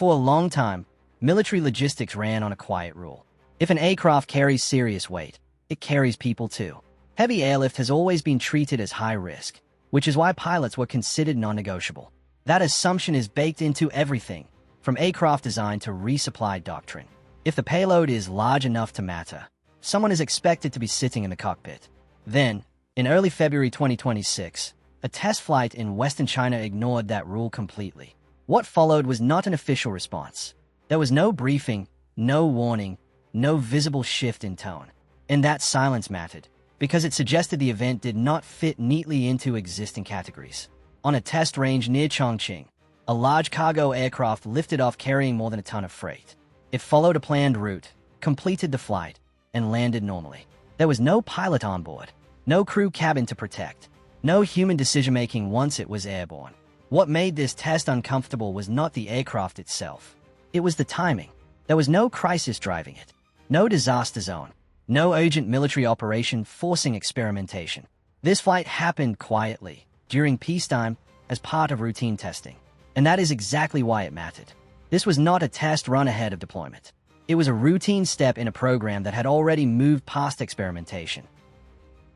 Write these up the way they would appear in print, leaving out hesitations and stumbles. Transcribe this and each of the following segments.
For a long time, military logistics ran on a quiet rule. If an aircraft carries serious weight, it carries people too. Heavy airlift has always been treated as high risk, which is why pilots were considered non-negotiable. That assumption is baked into everything, from aircraft design to resupply doctrine. If the payload is large enough to matter, someone is expected to be sitting in the cockpit. Then, in early February 2026, a test flight in Western China ignored that rule completely. What followed was not an official response. There was no briefing, no warning, no visible shift in tone. And that silence mattered, because it suggested the event did not fit neatly into existing categories. On a test range near Chongqing, a large cargo aircraft lifted off carrying more than a ton of freight. It followed a planned route, completed the flight, and landed normally. There was no pilot on board, no crew cabin to protect, no human decision-making once it was airborne. What made this test uncomfortable was not the aircraft itself. It was the timing. There was no crisis driving it, no disaster zone, no urgent military operation forcing experimentation. This flight happened quietly, during peacetime, as part of routine testing. And that is exactly why it mattered. This was not a test run ahead of deployment. It was a routine step in a program that had already moved past experimentation.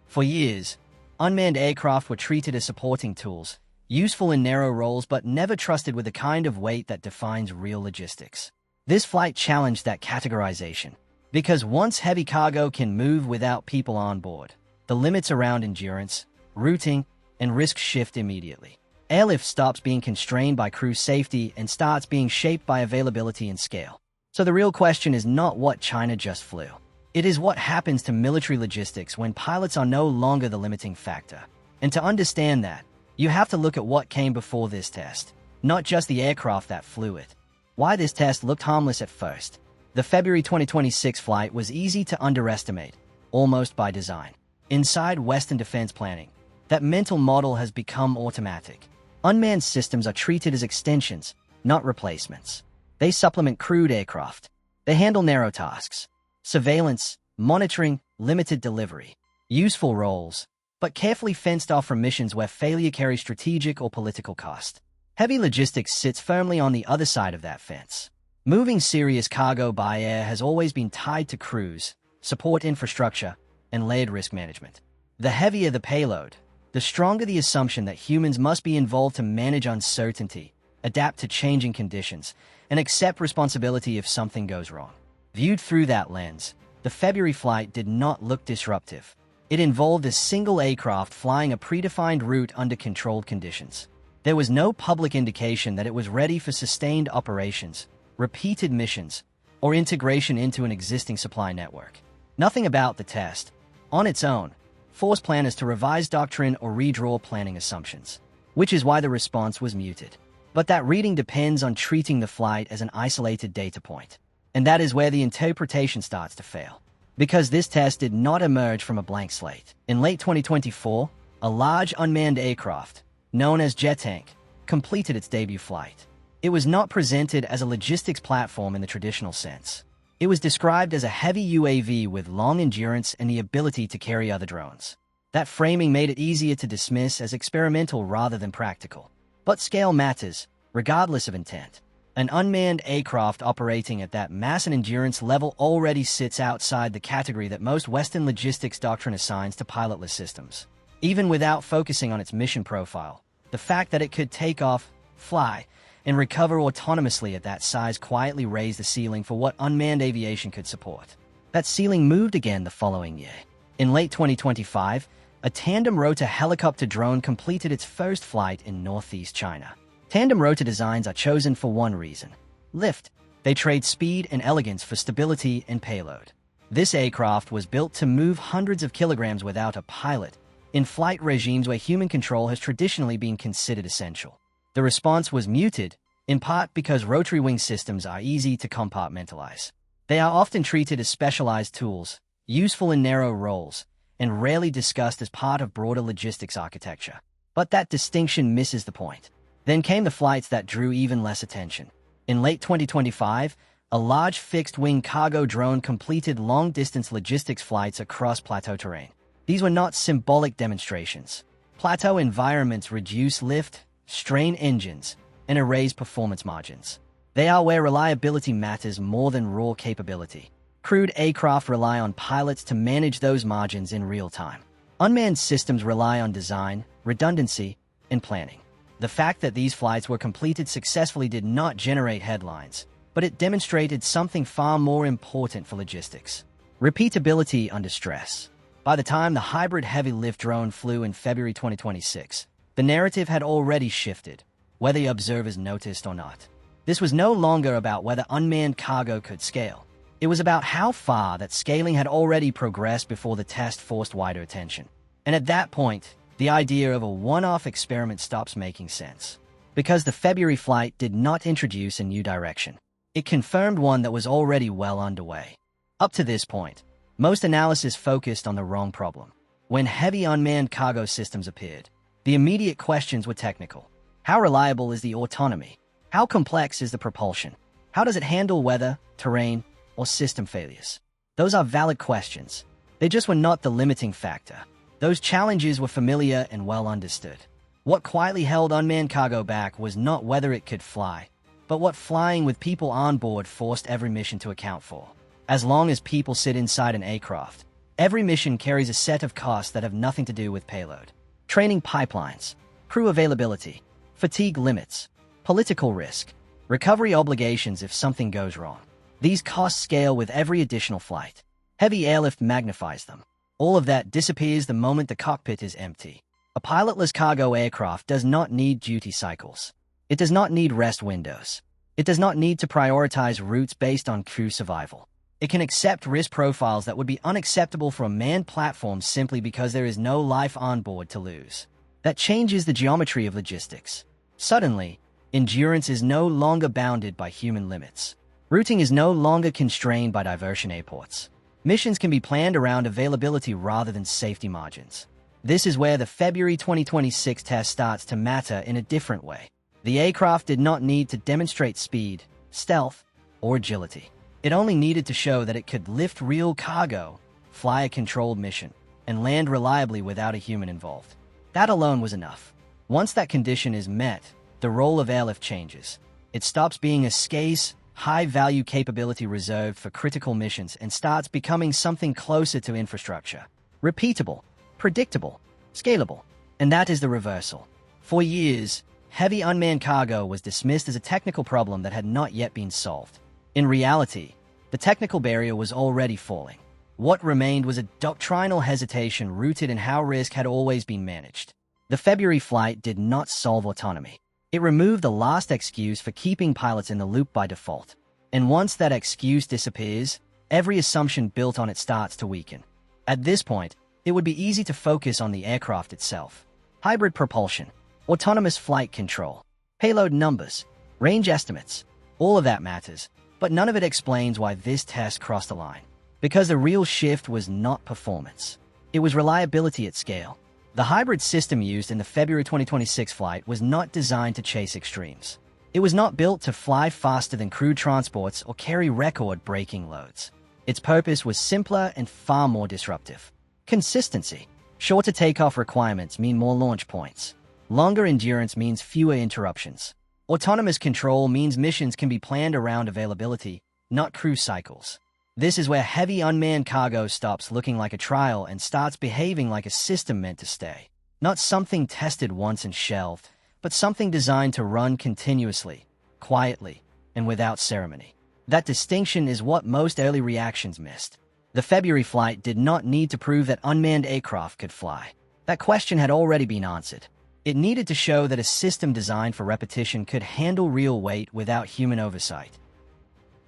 For years, unmanned aircraft were treated as supporting tools, useful in narrow roles but never trusted with the kind of weight that defines real logistics. This flight challenged that categorization, because once heavy cargo can move without people on board, the limits around endurance, routing, and risk shift immediately. Airlift stops being constrained by crew safety and starts being shaped by availability and scale. So the real question is not what China just flew. It is what happens to military logistics when pilots are no longer the limiting factor. And to understand that, you have to look at what came before this test, not just the aircraft that flew it. Why this test looked harmless at first. The February 2026 flight was easy to underestimate, almost by design. Inside Western defense planning, that mental model has become automatic. Unmanned systems are treated as extensions, not replacements. They supplement crewed aircraft. They handle narrow tasks, surveillance, monitoring, limited delivery, useful roles, but carefully fenced off from missions where failure carries strategic or political cost. Heavy logistics sits firmly on the other side of that fence. Moving serious cargo by air has always been tied to crews, support infrastructure, and layered risk management. The heavier the payload, the stronger the assumption that humans must be involved to manage uncertainty, adapt to changing conditions, and accept responsibility if something goes wrong. Viewed through that lens, the February flight did not look disruptive. It involved a single aircraft flying a predefined route under controlled conditions. There was no public indication that it was ready for sustained operations, repeated missions, or integration into an existing supply network. Nothing about the test, on its own, forced planners to revise doctrine or redraw planning assumptions, which is why the response was muted. But that reading depends on treating the flight as an isolated data point. And that is where the interpretation starts to fail. Because this test did not emerge from a blank slate. In late 2024, a large unmanned aircraft, known as Jetank, completed its debut flight. It was not presented as a logistics platform in the traditional sense. It was described as a heavy UAV with long endurance and the ability to carry other drones. That framing made it easier to dismiss as experimental rather than practical. But scale matters, regardless of intent. An unmanned aircraft operating at that mass and endurance level already sits outside the category that most Western logistics doctrine assigns to pilotless systems. Even without focusing on its mission profile, the fact that it could take off, fly, and recover autonomously at that size quietly raised the ceiling for what unmanned aviation could support. That ceiling moved again the following year. In late 2025, a tandem rotor helicopter drone completed its first flight in northeast China. Tandem rotor designs are chosen for one reason: lift. They trade speed and elegance for stability and payload. This aircraft was built to move hundreds of kilograms without a pilot, in flight regimes where human control has traditionally been considered essential. The response was muted, in part because rotary wing systems are easy to compartmentalize. They are often treated as specialized tools, useful in narrow roles, and rarely discussed as part of broader logistics architecture. But that distinction misses the point. Then came the flights that drew even less attention. In late 2025, a large fixed-wing cargo drone completed long-distance logistics flights across plateau terrain. These were not symbolic demonstrations. Plateau environments reduce lift, strain engines, and erase performance margins. They are where reliability matters more than raw capability. Crewed aircraft rely on pilots to manage those margins in real time. Unmanned systems rely on design, redundancy, and planning. The fact that these flights were completed successfully did not generate headlines, but it demonstrated something far more important for logistics: repeatability under stress. By the time the hybrid heavy-lift drone flew in February 2026, the narrative had already shifted, whether observers noticed or not. This was no longer about whether unmanned cargo could scale. It was about how far that scaling had already progressed before the test forced wider attention. And at that point, the idea of a one-off experiment stops making sense. Because the February flight did not introduce a new direction. It confirmed one that was already well underway. Up to this point, most analysis focused on the wrong problem. When heavy unmanned cargo systems appeared, the immediate questions were technical. How reliable is the autonomy? How complex is the propulsion? How does it handle weather, terrain, or system failures? Those are valid questions. They just were not the limiting factor. Those challenges were familiar and well understood. What quietly held unmanned cargo back was not whether it could fly, but what flying with people on board forced every mission to account for. As long as people sit inside an aircraft, every mission carries a set of costs that have nothing to do with payload. Training pipelines, crew availability, fatigue limits, political risk, recovery obligations if something goes wrong. These costs scale with every additional flight. Heavy airlift magnifies them. All of that disappears the moment the cockpit is empty. A pilotless cargo aircraft does not need duty cycles. It does not need rest windows. It does not need to prioritize routes based on crew survival. It can accept risk profiles that would be unacceptable for a manned platform simply because there is no life on board to lose. That changes the geometry of logistics. Suddenly, endurance is no longer bounded by human limits. Routing is no longer constrained by diversion airports. Missions can be planned around availability rather than safety margins. This is where the February 2026 test starts to matter in a different way. The aircraft did not need to demonstrate speed, stealth, or agility. It only needed to show that it could lift real cargo, fly a controlled mission, and land reliably without a human involved. That alone was enough. Once that condition is met, the role of airlift changes. It stops being a scarce, high-value capability reserved for critical missions and starts becoming something closer to infrastructure. Repeatable, predictable, scalable. And that is the reversal. For years, heavy unmanned cargo was dismissed as a technical problem that had not yet been solved. In reality, the technical barrier was already falling. What remained was a doctrinal hesitation rooted in how risk had always been managed. The February flight did not solve autonomy. It removed the last excuse for keeping pilots in the loop by default. And once that excuse disappears, every assumption built on it starts to weaken. At this point, it would be easy to focus on the aircraft itself. Hybrid propulsion, autonomous flight control, payload numbers, range estimates, all of that matters, but none of it explains why this test crossed the line. Because the real shift was not performance. It was reliability at scale. The hybrid system used in the February 2026 flight was not designed to chase extremes. It was not built to fly faster than crew transports or carry record-breaking loads. Its purpose was simpler and far more disruptive. Consistency. Shorter takeoff requirements mean more launch points. Longer endurance means fewer interruptions. Autonomous control means missions can be planned around availability, not crew cycles. This is where heavy unmanned cargo stops looking like a trial and starts behaving like a system meant to stay. Not something tested once and shelved, but something designed to run continuously, quietly, and without ceremony. That distinction is what most early reactions missed. The February flight did not need to prove that unmanned aircraft could fly. That question had already been answered. It needed to show that a system designed for repetition could handle real weight without human oversight.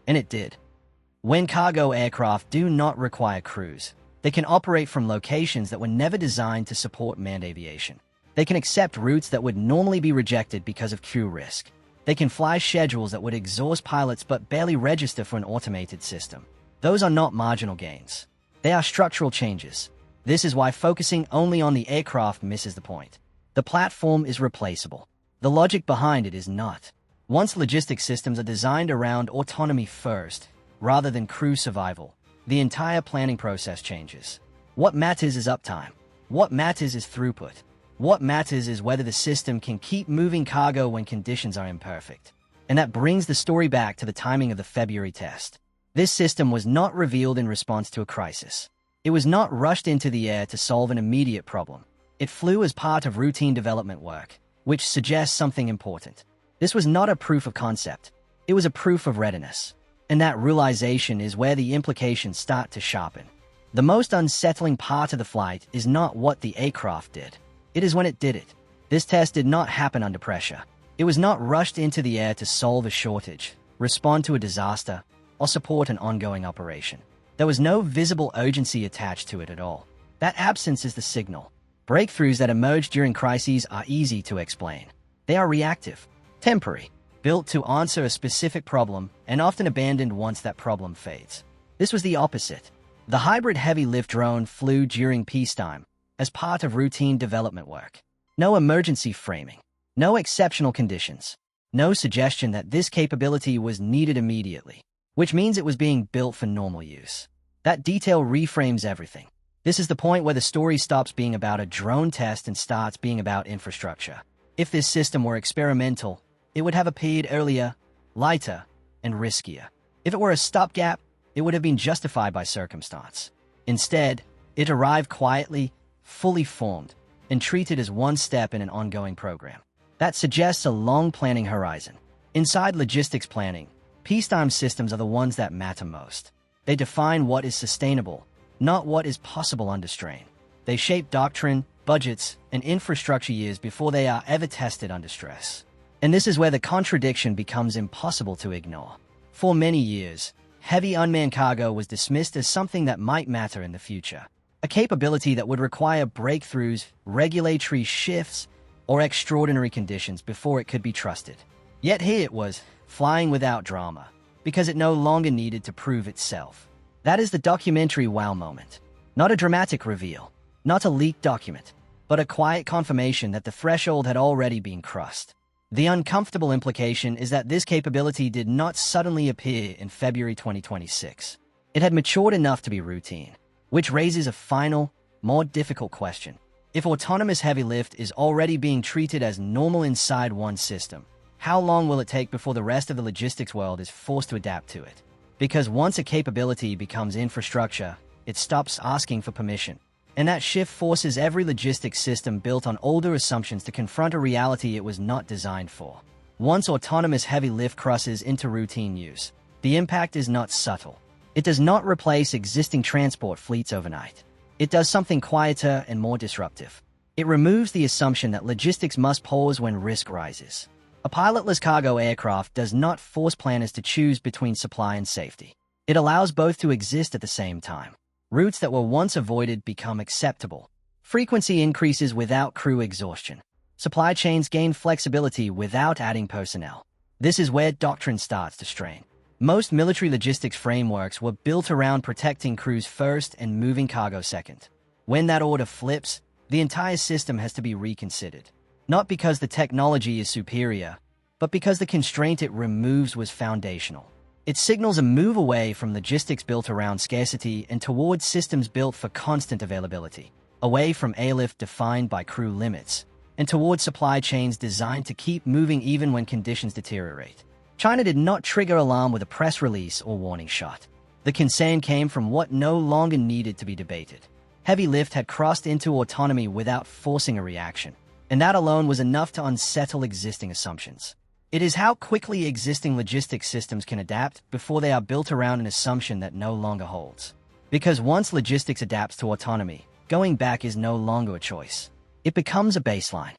And it did. When cargo aircraft do not require crews, they can operate from locations that were never designed to support manned aviation. They can accept routes that would normally be rejected because of crew risk. They can fly schedules that would exhaust pilots but barely register for an automated system. Those are not marginal gains. They are structural changes. This is why focusing only on the aircraft misses the point. The platform is replaceable. The logic behind it is not. Once logistics systems are designed around autonomy first, rather than crew survival, the entire planning process changes. What matters is uptime. What matters is throughput. What matters is whether the system can keep moving cargo when conditions are imperfect. And that brings the story back to the timing of the February test. This system was not revealed in response to a crisis. It was not rushed into the air to solve an immediate problem. It flew as part of routine development work, which suggests something important. This was not a proof of concept. It was a proof of readiness. And that realization is where the implications start to sharpen. The most unsettling part of the flight is not what the aircraft did. It is when it did it. This test did not happen under pressure. It was not rushed into the air to solve a shortage, respond to a disaster, or support an ongoing operation. There was no visible urgency attached to it at all. That absence is the signal. Breakthroughs that emerge during crises are easy to explain. They are reactive, temporary, built to answer a specific problem, and often abandoned once that problem fades. This was the opposite. The hybrid heavy-lift drone flew during peacetime, as part of routine development work. No emergency framing, no exceptional conditions, no suggestion that this capability was needed immediately, which means it was being built for normal use. That detail reframes everything. This is the point where the story stops being about a drone test and starts being about infrastructure. If this system were experimental, it would have appeared earlier, lighter, and riskier. If it were a stopgap, it would have been justified by circumstance. Instead, it arrived quietly, fully formed, and treated as one step in an ongoing program. That suggests a long planning horizon. Inside logistics planning, peacetime systems are the ones that matter most. They define what is sustainable, not what is possible under strain. They shape doctrine, budgets, and infrastructure years before they are ever tested under stress. And this is where the contradiction becomes impossible to ignore. For many years, heavy unmanned cargo was dismissed as something that might matter in the future, a capability that would require breakthroughs, regulatory shifts, or extraordinary conditions before it could be trusted. Yet here it was, flying without drama, because it no longer needed to prove itself. That is the documentary wow moment. Not a dramatic reveal, not a leaked document, but a quiet confirmation that the threshold had already been crossed. The uncomfortable implication is that this capability did not suddenly appear in February 2026. It had matured enough to be routine, which raises a final, more difficult question. If autonomous heavy lift is already being treated as normal inside one system, how long will it take before the rest of the logistics world is forced to adapt to it? Because once a capability becomes infrastructure, it stops asking for permission. And that shift forces every logistics system built on older assumptions to confront a reality it was not designed for. Once autonomous heavy lift crosses into routine use, the impact is not subtle. It does not replace existing transport fleets overnight. It does something quieter and more disruptive. It removes the assumption that logistics must pause when risk rises. A pilotless cargo aircraft does not force planners to choose between supply and safety. It allows both to exist at the same time. Routes that were once avoided become acceptable. Frequency increases without crew exhaustion. Supply chains gain flexibility without adding personnel. This is where doctrine starts to strain. Most military logistics frameworks were built around protecting crews first and moving cargo second. When that order flips, the entire system has to be reconsidered. Not because the technology is superior, but because the constraint it removes was foundational. It signals a move away from logistics built around scarcity and towards systems built for constant availability, away from airlift defined by crew limits, and towards supply chains designed to keep moving even when conditions deteriorate. China did not trigger alarm with a press release or warning shot. The concern came from what no longer needed to be debated. Heavy lift had crossed into autonomy without forcing a reaction, and that alone was enough to unsettle existing assumptions. It is how quickly existing logistics systems can adapt before they are built around an assumption that no longer holds. Because once logistics adapts to autonomy, going back is no longer a choice. It becomes a baseline.